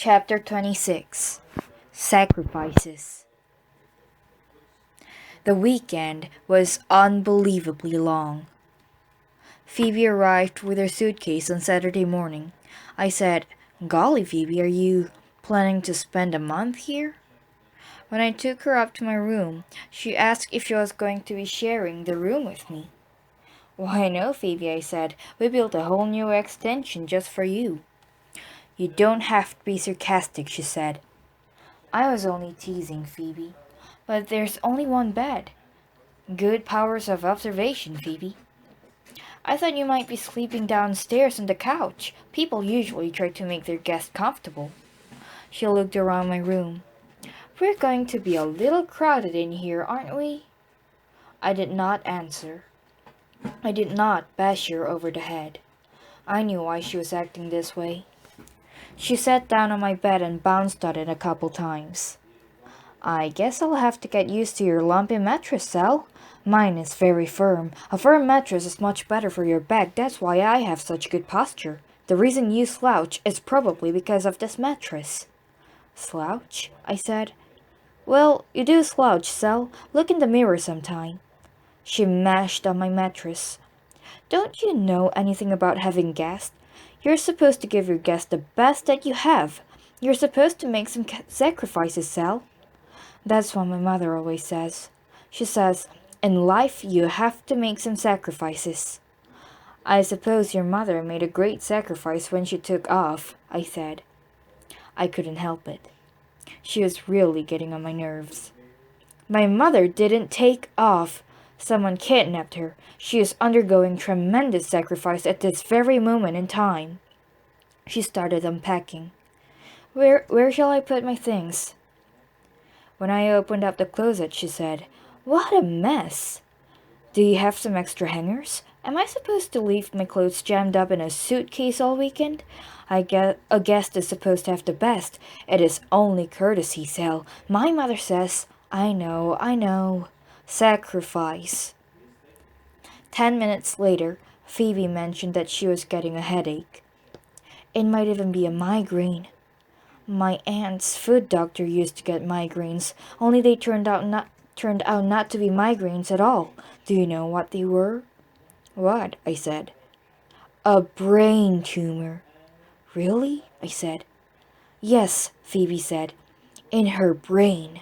Chapter 26 Sacrifices. The weekend was unbelievably long. Phoebe arrived with her suitcase on Saturday morning. I said, "Golly, Phoebe, are you planning to spend a month here?" When I took her up to my room, she asked if she was going to be sharing the room with me. "Why, no, Phoebe," I said. "We built a whole new extension just for you." "You don't have to be sarcastic," she said. I was only teasing, Phoebe. "But there's only one bed. Good powers of observation, Phoebe." "I thought you might be sleeping downstairs on the couch. People usually try to make their guests comfortable." She looked around my room. "We're going to be a little crowded in here, aren't we?" I did not answer. I did not bash her over the head. I knew why she was acting this way. She sat down on my bed and bounced on it a couple times. "I guess I'll have to get used to your lumpy mattress, Sal. Mine is very firm. A firm mattress is much better for your back. That's why I have such good posture. The reason you slouch is probably because of this mattress." "Slouch?" I said. "Well, you do slouch, Sal. Look in the mirror sometime." She mashed on my mattress. "Don't you know anything about having guests? You're supposed to give your guests the best that you have. You're supposed to make some sacrifices, Sal." "That's what my mother always says. She says, 'In life you have to make some sacrifices.'" "I suppose your mother made a great sacrifice when she took off," I said. I couldn't help it. She was really getting on my nerves. "My mother didn't take off. Someone kidnapped her. She is undergoing tremendous sacrifice at this very moment in time." She started unpacking. Where shall I put my things?" When I opened up the closet, she said, "What a mess! Do you have some extra hangers? Am I supposed to leave my clothes jammed up in a suitcase all weekend? I guess a guest is supposed to have the best. It is only courtesy, Sal. My mother says—" I know. Sacrifice." 10 minutes later, Phoebe mentioned that she was getting a headache. "It might even be a migraine. My aunt's foot doctor used to get migraines, only they turned out not to be migraines at all. Do you know what they were?" "What?" I said. "A brain tumor." "Really?" I said. "Yes," Phoebe said. "In her brain."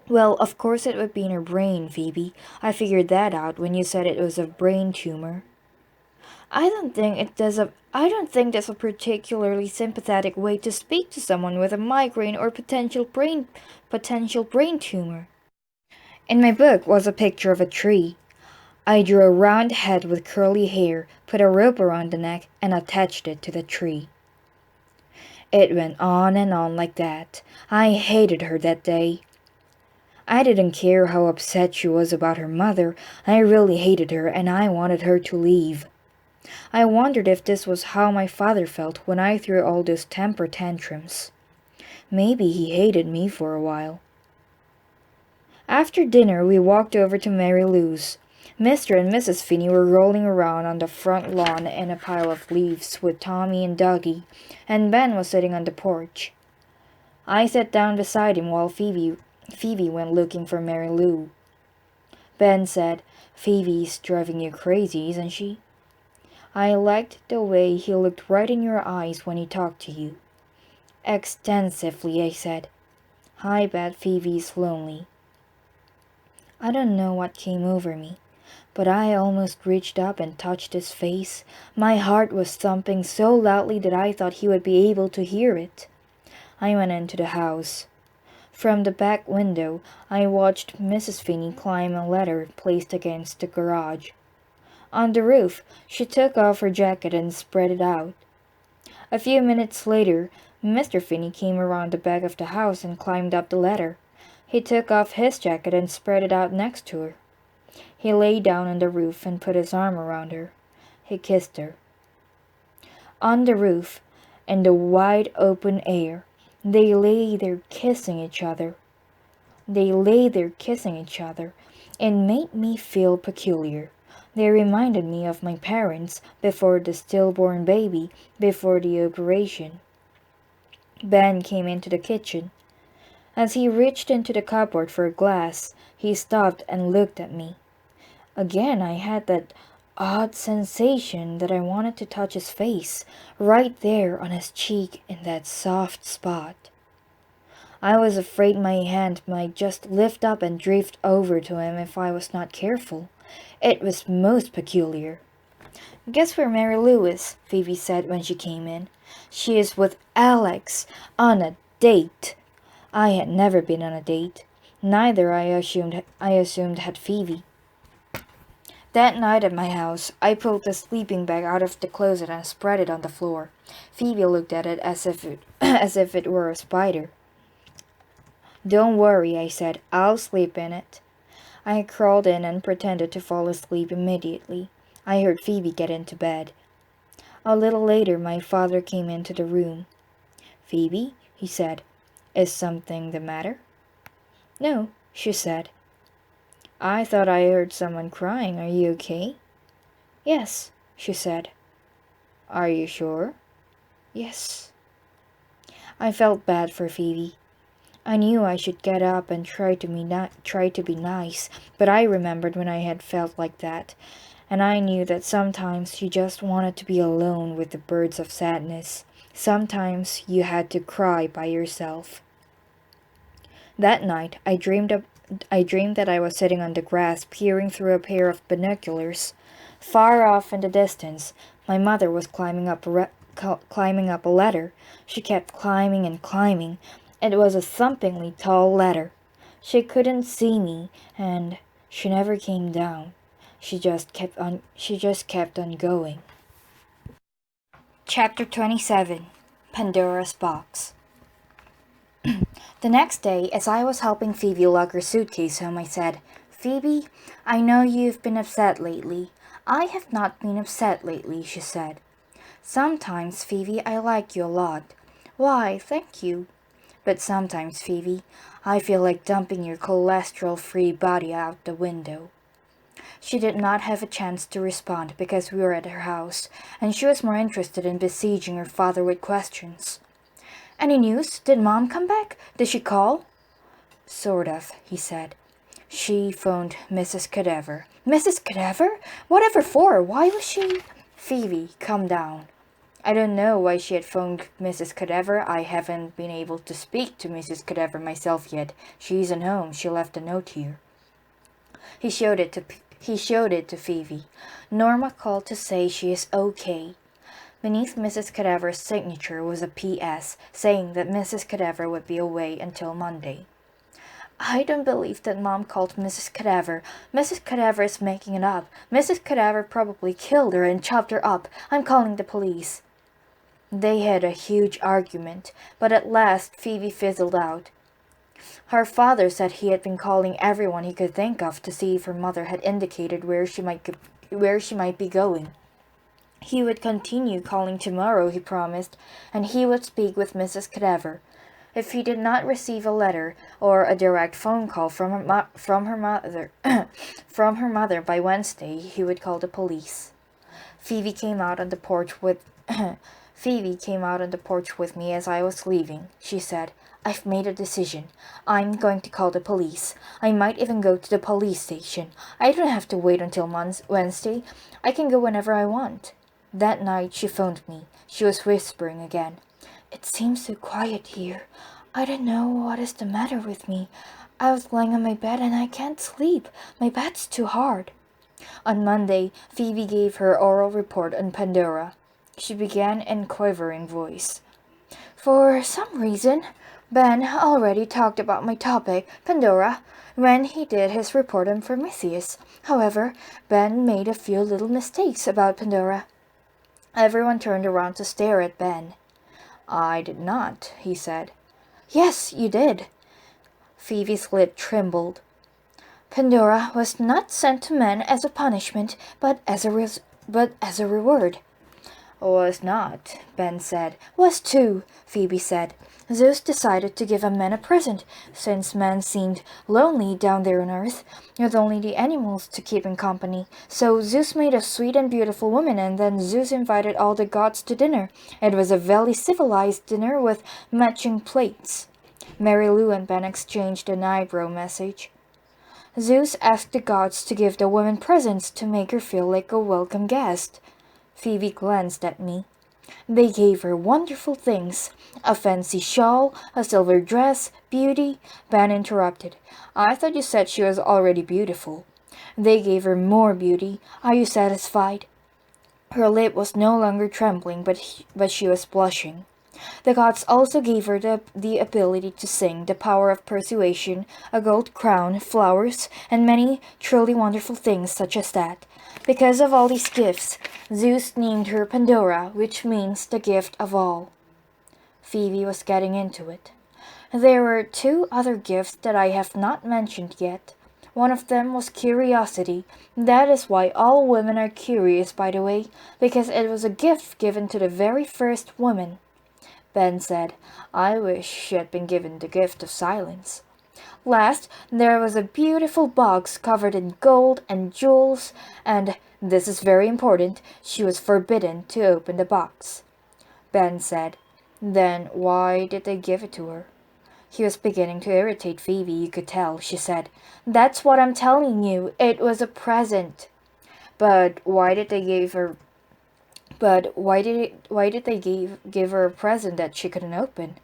"Well, of course it would be in her brain, Phoebe. I figured that out when you said it was a brain tumor." I don't think that's a particularly sympathetic way to speak to someone with a migraine or potential brain tumor. In my book was a picture of a tree. I drew a round head with curly hair, put a rope around the neck, and attached it to the tree. It went on and on like that. I hated her that day. I didn't care how upset she was about her mother. I really hated her, and I wanted her to leave. I wondered if this was how my father felt when I threw all those temper tantrums. Maybe he hated me for a while. After dinner, we walked over to Mary Lou's. Mr. and Mrs. Finney were rolling around on the front lawn in a pile of leaves with Tommy and Dougie, and Ben was sitting on the porch. I sat down beside him while Phoebe went looking for Mary Lou. Ben said, "Phoebe's driving you crazy, isn't she?" "I liked the way he looked right in your eyes when he talked to you." "Extensively," I said. "I bet Phoebe's lonely." I don't know what came over me, but I almost reached up and touched his face. My heart was thumping so loudly that I thought he would be able to hear it. I went into the house. From the back window, I watched Mrs. Finney climb a ladder placed against the garage. On the roof, she took off her jacket and spread it out. A few minutes later, Mr. Finney came around the back of the house and climbed up the ladder. He took off his jacket and spread it out next to her. He lay down on the roof and put his arm around her. He kissed her. On the roof, in the wide open air, they lay there kissing each other. It made me feel peculiar. They reminded me of my parents before the stillborn baby, before the operation. Ben came into the kitchen. As he reached into the cupboard for a glass, he stopped and looked at me. Again, I had that odd sensation that I wanted to touch his face, right there on his cheek in that soft spot. I was afraid my hand might just lift up and drift over to him if I was not careful. It was most peculiar. Guess where Mary Lou is, Phoebe said when she came in. She is with Alex on a date. I had never been on a date. Neither I assumed had Phoebe. That night at my house, I pulled the sleeping bag out of the closet and spread it on the floor. Phoebe looked at it as if it were a spider. Don't worry, I said. I'll sleep in it. I crawled in and pretended to fall asleep immediately. I heard Phoebe get into bed. A little later, my father came into the room. Phoebe, he said, is something the matter? No, she said. I thought I heard someone crying. Are you okay? Yes, she said. Are you sure? Yes. I felt bad for Phoebe. I knew I should get up and try to be nice, but I remembered when I had felt like that, and I knew that sometimes you just wanted to be alone with the birds of sadness. Sometimes you had to cry by yourself. That night, I dreamed that I was sitting on the grass peering through a pair of binoculars. Far off in the distance, my mother was climbing up a ladder. She kept climbing and climbing. It was a thumpingly tall ladder. She couldn't see me, and she never came down. She just kept on going. Chapter 27. Pandora's Box. The next day, as I was helping Phoebe lug her suitcase home, I said, Phoebe, I know you've been upset lately. I have not been upset lately, she said. Sometimes, Phoebe, I like you a lot. Why, thank you. But sometimes, Phoebe, I feel like dumping your cholesterol-free body out the window. She did not have a chance to respond because we were at her house, and she was more interested in besieging her father with questions. Any news? Did Mom come back? Did she call? Sort of, he said. She phoned Mrs. Cadaver. Mrs. Cadaver? Whatever for? Why was she... Phoebe, calm down. I don't know why she had phoned Mrs. Cadaver. I haven't been able to speak to Mrs. Cadaver myself yet. She isn't home. She left a note here. He showed it to Phoebe. Norma called to say she is okay. Beneath Mrs. Cadaver's signature was a P.S. saying that Mrs. Cadaver would be away until Monday. I don't believe that Mom called Mrs. Cadaver. Mrs. Cadaver is making it up. Mrs. Cadaver probably killed her and chopped her up. I'm calling the police. They had a huge argument, but at last Phoebe fizzled out. Her father said he had been calling everyone he could think of to see if her mother had indicated where she might be going. He would continue calling tomorrow, he promised, and he would speak with Mrs. Cadaver. If he did not receive a letter or a direct phone call from her mother by Wednesday, he would call the police. Phoebe came out on the porch with me as I was leaving. She said, I've made a decision. I'm going to call the police. I might even go to the police station. I don't have to wait until Wednesday. I can go whenever I want. That night she phoned me. She was whispering again. It seems so quiet here. I don't know what is the matter with me. I was lying on my bed and I can't sleep. My bed's too hard. On Monday, Phoebe gave her oral report on Pandora. She began in quivering voice. For some reason, Ben already talked about my topic, Pandora, when he did his report on Prometheus. However, Ben made a few little mistakes about Pandora. Everyone turned around to stare at Ben. I did not, he said. Yes, you did. Phoebe's lip trembled. Pandora was not sent to men as a punishment, but as a reward. Was not, Ben said. Was too, Phoebe said. Zeus decided to give a man a present, since man seemed lonely down there on earth, with only the animals to keep him company. So Zeus made a sweet and beautiful woman, and then Zeus invited all the gods to dinner. It was a very civilized dinner with matching plates. Mary Lou and Ben exchanged an eyebrow message. Zeus asked the gods to give the woman presents to make her feel like a welcome guest. Phoebe glanced at me. They gave her wonderful things, a fancy shawl, a silver dress, beauty. Ben interrupted. I thought you said she was already beautiful. They gave her more beauty. Are you satisfied? Her lip was no longer trembling, but she was blushing. The gods also gave her the ability to sing, the power of persuasion, a gold crown, flowers, and many truly wonderful things such as that. Because of all these gifts, Zeus named her Pandora, which means the gift of all. Phoebe was getting into it. There were two other gifts that I have not mentioned yet. One of them was curiosity. That is why all women are curious, by the way, because it was a gift given to the very first woman. Ben said, I wish she had been given the gift of silence. Last, there was a beautiful box covered in gold and jewels, and, this is very important, she was forbidden to open the box. Ben said, then why did they give it to her? He was beginning to irritate Phoebe, you could tell. She said, that's what I'm telling you. It was a present. But why did they give her give her a present that she couldn't open?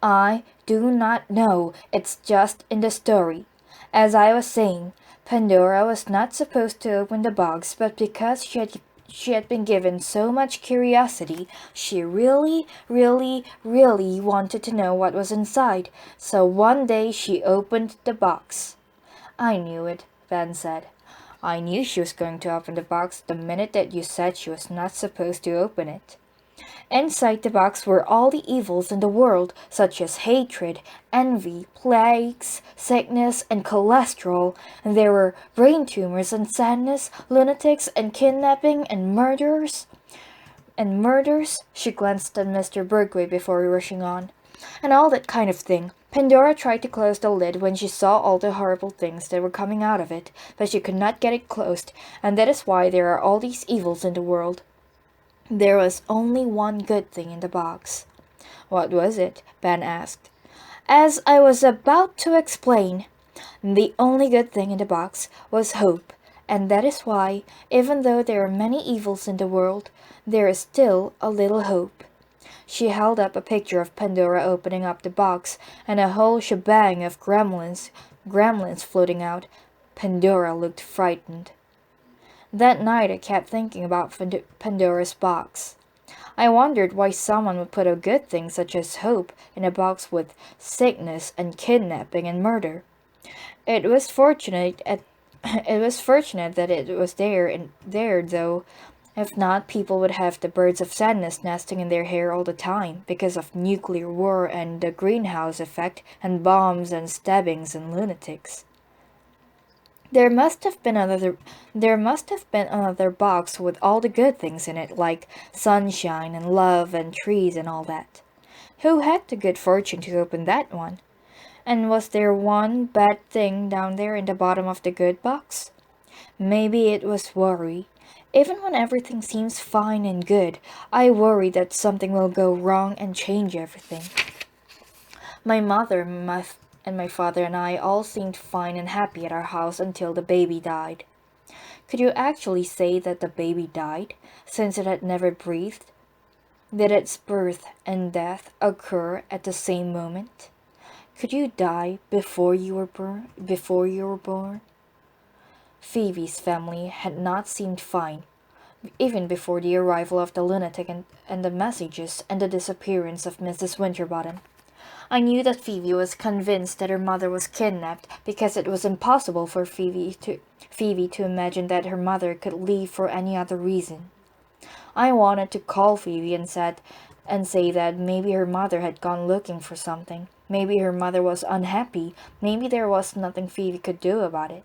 I do not know. It's just in the story. As I was saying, Pandora was not supposed to open the box, but because she had been given so much curiosity, she really, really, really wanted to know what was inside. So one day she opened the box. I knew it, Ben said. I knew she was going to open the box the minute that you said she was not supposed to open it. Inside the box were all the evils in the world, such as hatred, envy, plagues, sickness, and cholesterol. And there were brain tumors and sadness, lunatics and kidnapping and murderers. She glanced at Mr. Bergway before rushing on. And all that kind of thing. Pandora tried to close the lid when she saw all the horrible things that were coming out of it, but she could not get it closed, and that is why there are all these evils in the world. There was only one good thing in the box. What was it? Ben asked. As I was about to explain, the only good thing in the box was hope, and that is why, even though there are many evils in the world, there is still a little hope. She held up a picture of Pandora opening up the box, and a whole shebang of gremlins floating out. Pandora looked frightened. That night I kept thinking about Pandora's box. I wondered why someone would put a good thing such as hope in a box with sickness and kidnapping and murder. It was fortunate that it was there though. If not, people would have the birds of sadness nesting in their hair all the time because of nuclear war and the greenhouse effect and bombs and stabbings and lunatics. There must have been another box with all the good things in it, like sunshine and love and trees and all that. Who had the good fortune to open that one? And was there one bad thing down there in the bottom of the good box? Maybe it was worry. Even when everything seems fine and good, I worry that something will go wrong and change everything. My mother, and my father and I all seemed fine and happy at our house until the baby died. Could you actually say that the baby died, since it had never breathed? Did its birth and death occur at the same moment? Could you die before you were born? Phoebe's family had not seemed fine, even before the arrival of the lunatic and the messages and the disappearance of Mrs. Winterbottom. I knew that Phoebe was convinced that her mother was kidnapped because it was impossible for Phoebe to imagine that her mother could leave for any other reason. I wanted to call Phoebe and say that maybe her mother had gone looking for something. Maybe her mother was unhappy. Maybe there was nothing Phoebe could do about it.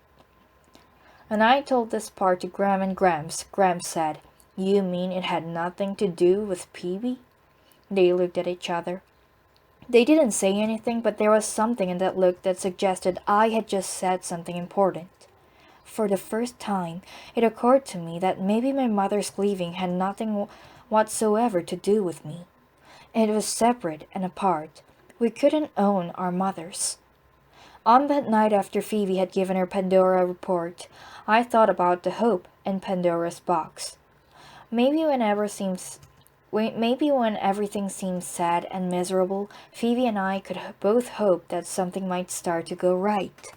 When I told this part to Gram and Gramps, Gramps said, "You mean it had nothing to do with Phoebe?" They looked at each other. They didn't say anything, but there was something in that look that suggested I had just said something important. For the first time, it occurred to me that maybe my mother's leaving had nothing whatsoever to do with me. It was separate and apart. We couldn't own our mothers. On that night after Phoebe had given her Pandora report, I thought about the hope in Pandora's box. Maybe whenever seems Maybe when everything seems sad and miserable, Phoebe and I could both hope that something might start to go right.